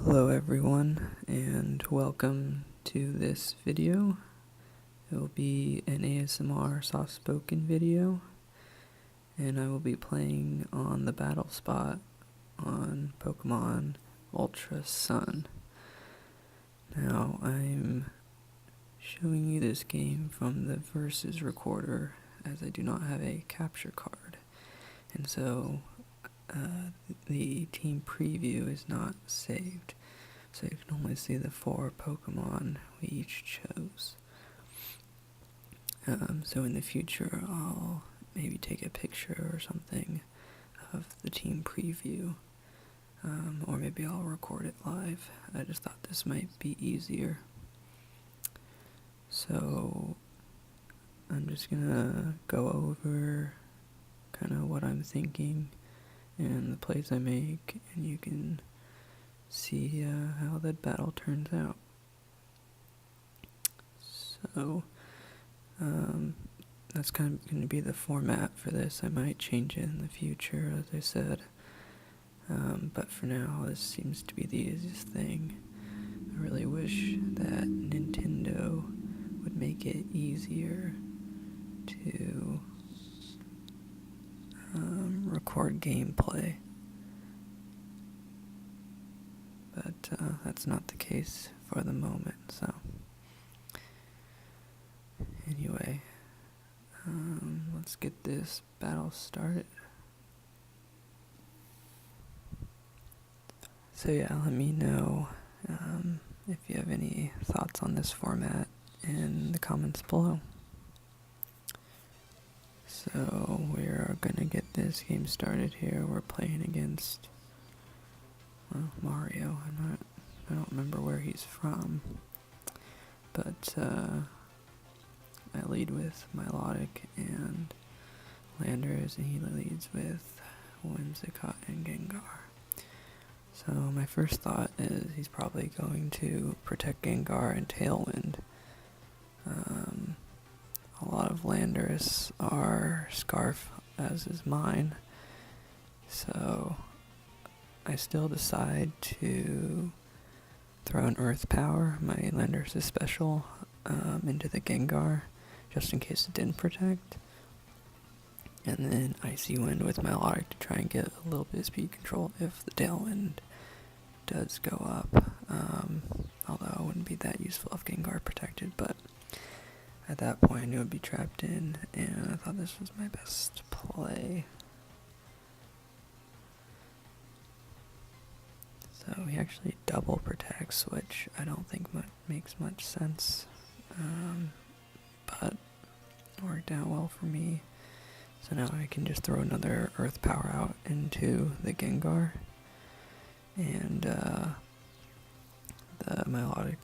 Hello everyone, and welcome to this video. It will be an ASMR soft-spoken video, and I will be playing on the Battlespot on Pokemon Ultra Sun. Now, I'm showing you this game from the Versus recorder, as I do not have a capture card, and so the team preview is not saved, so you can only see the 4 Pokemon we each chose. So in the future I'll maybe take a picture or something of the team preview, or maybe I'll record it live. I just thought this might be easier. So I'm just gonna go over kind of what I'm thinking and the plays I make, and you can see how that battle turns out. So that's kind of going to be the format for this. I might change it in the future, as I said, but for now this seems to be the easiest thing. I really wish that Nintendo would make it easier to record gameplay, but that's not the case for the moment. So anyway, let's get this battle started. So yeah, let me know if you have any thoughts on this format in the comments below. So we're gonna get this game started here. We're playing against, well, Mario. I don't remember where he's from, but I lead with Milotic and Landorus, and he leads with Whimsicott and Gengar. So my first thought is he's probably going to protect Gengar and Tailwind. A lot of Landorus are Scarf, as is mine, so I still decide to throw an Earth Power, my Landorus is special, into the Gengar, just in case it didn't protect, and then Icy Wind with Milotic to try and get a little bit of speed control if the Tailwind does go up, although it wouldn't be that useful if Gengar protected, but at that point I knew it would be trapped in, and I thought this was my best play. So he actually double protects, which I don't think makes much sense, but it worked out well for me. So now I can just throw another Earth Power out into the Gengar, and the Milotic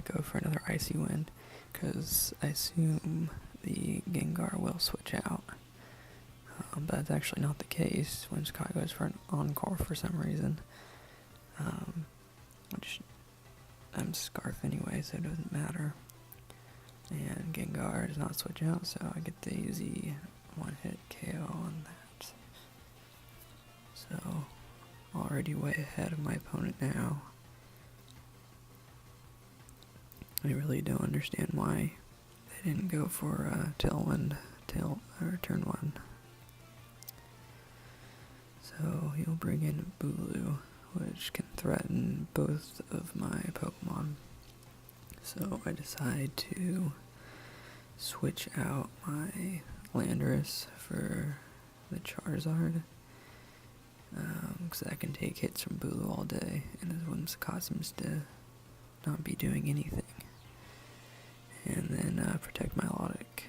go for another Icy Wind, because I assume the Gengar will switch out, but that's actually not the case. Whimsicott goes for an Encore for some reason, which I'm Scarf anyway, so it doesn't matter. And Gengar does not switch out, so I get the easy one-hit KO on that. So, already way ahead of my opponent now. I really don't understand why they didn't go for Tailwind, turn 1. So he'll bring in Bulu, which can threaten both of my Pokemon. So I decide to switch out my Landorus for the Charizard, because I can take hits from Bulu all day, and his Whimsicott seems to not be doing anything. And then protect Milotic.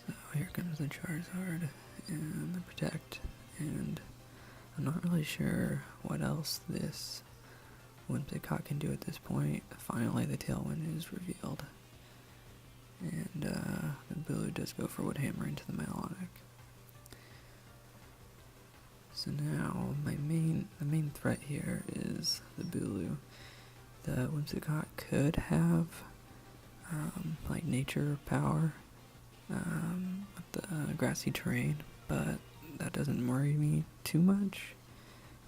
So here comes the Charizard and the Protect, and I'm not really sure what else this Whimsicott can do at this point. Finally the Tailwind is revealed, and the Bulu does go for Wood Hammer into the Milotic. So now the main threat here is the Bulu. The Whimsicott could have like nature power with the grassy terrain, but that doesn't worry me too much.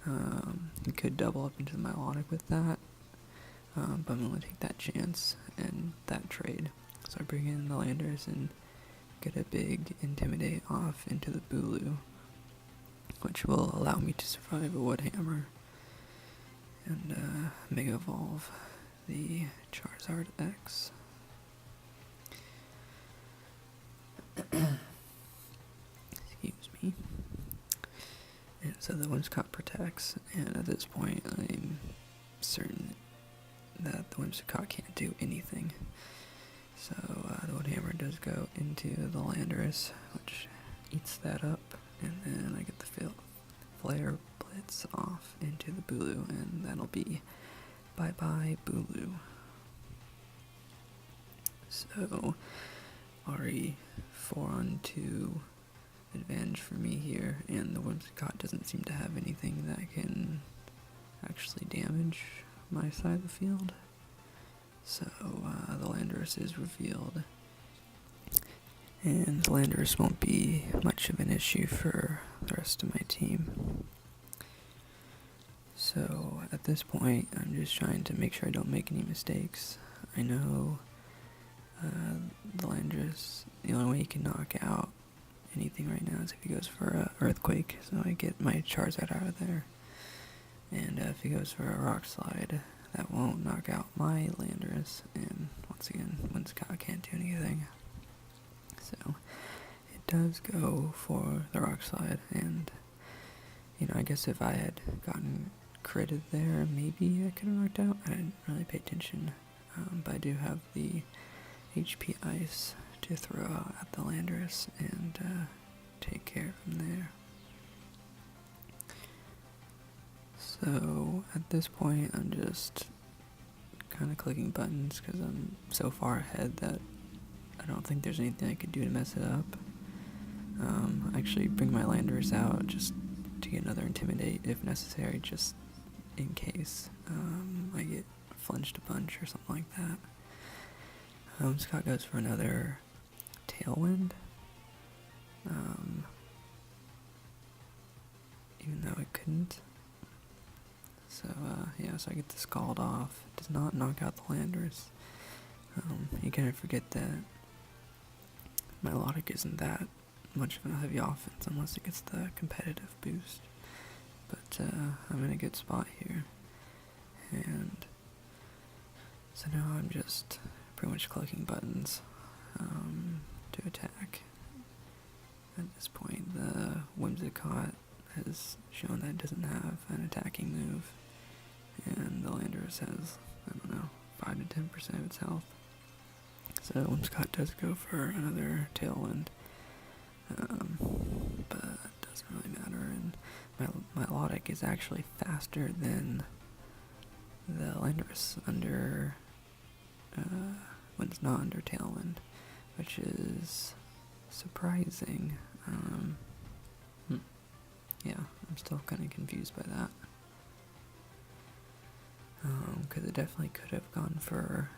You could double up into the Milotic with that, but I'm going to take that chance and that trade. So I bring in the Landorus and get a big Intimidate off into the Bulu, which will allow me to survive a Wood Hammer and Mega Evolve the Charizard X. Excuse me. And so the Whimsicott protects, and at this point I'm certain that the Whimsicott can't do anything. So the Wood Hammer does go into the Landorus, which eats that up, and then I get the Flare Blitz off into the Bulu, and that'll be bye-bye Bulu. So already 4-on-2 advantage for me here, and the Whimsicott doesn't seem to have anything that can actually damage my side of the field. So the Landorus is revealed, and the Landorus won't be much of an issue for the rest of my team. So at this point I'm just trying to make sure I don't make any mistakes. I know the Landorus, the only way he can knock out anything right now is if he goes for a Earthquake, so I get my Charizard out of there. And if he goes for a Rock Slide, that won't knock out my Landorus, and once again, Whimsicott can't do anything. So it does go for the Rock Slide, and you know, I guess if I had gotten critted there, maybe I could have knocked out. I didn't really pay attention, but I do have the HP Ice to throw out at the Landorus and take care from there. So at this point I'm just kind of clicking buttons because I'm so far ahead that I don't think there's anything I could do to mess it up. I actually bring my Landorus out just to get another Intimidate if necessary, just in case I get flinched a bunch or something like that. Scott goes for another Tailwind, even though it couldn't. So yeah, so I get the Scald off. It does not knock out the Landorus. You kind of forget that Milotic isn't that much of a heavy offense unless it gets the competitive boost. But I'm in a good spot here, and so now I'm just pretty much clicking buttons to attack. At this point, the Whimsicott has shown that it doesn't have an attacking move, and the Landorus has, I don't know, 5 to 10% of its health. So Whimsicott does go for another Tailwind, but it doesn't really matter, and my Milotic is actually faster than the Landorus under, when it's not under Tailwind, which is surprising. Yeah, I'm still kind of confused by that. Because it definitely could have gone for,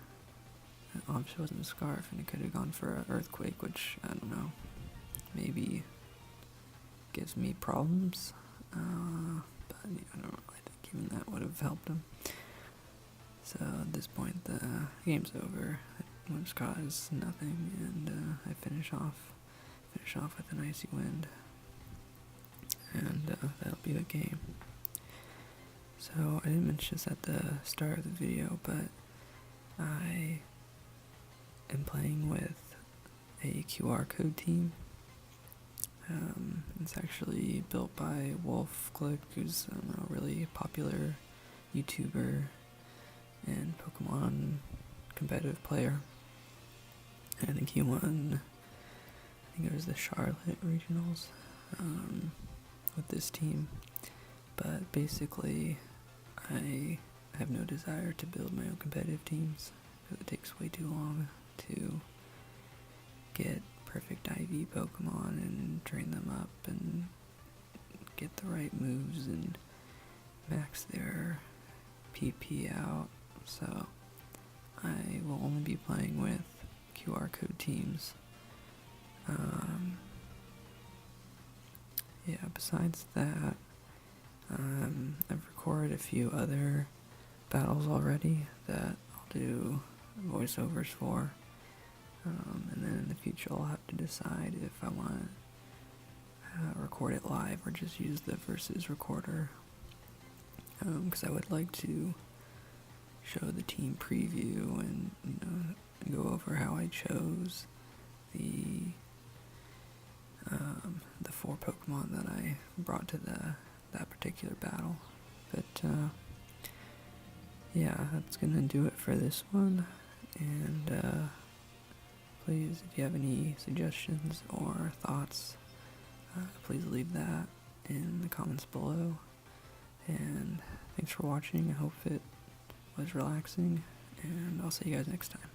obviously it wasn't a Scarf, and it could have gone for an Earthquake, which, I don't know, maybe gives me problems. But yeah, I don't really think even that would have helped him. So at this point, the game's over. Whimsicott is nothing, and I finish off with an Icy Wind, and that'll be the game. So I didn't mention this at the start of the video, but I am playing with a QR code team. It's actually built by Wolf-Click, who's a really popular YouTuber and Pokemon competitive player. And I think he won, I think it was the Charlotte Regionals with this team. But basically, I have no desire to build my own competitive teams because it takes way too long to get perfect IV Pokemon and train them up and get the right moves and max their PP out. So I will only be playing with QR code teams. Yeah, besides that, I've recorded a few other battles already that I'll do voiceovers for, and then in the future I'll have to decide if I want to record it live or just use the versus recorder, because I would like to show the team preview and, go over how I chose the 4 Pokemon that I brought to that particular battle. But yeah, that's gonna do it for this one. And please, if you have any suggestions or thoughts, please leave that in the comments below. And thanks for watching. I hope it was relaxing, and I'll see you guys next time.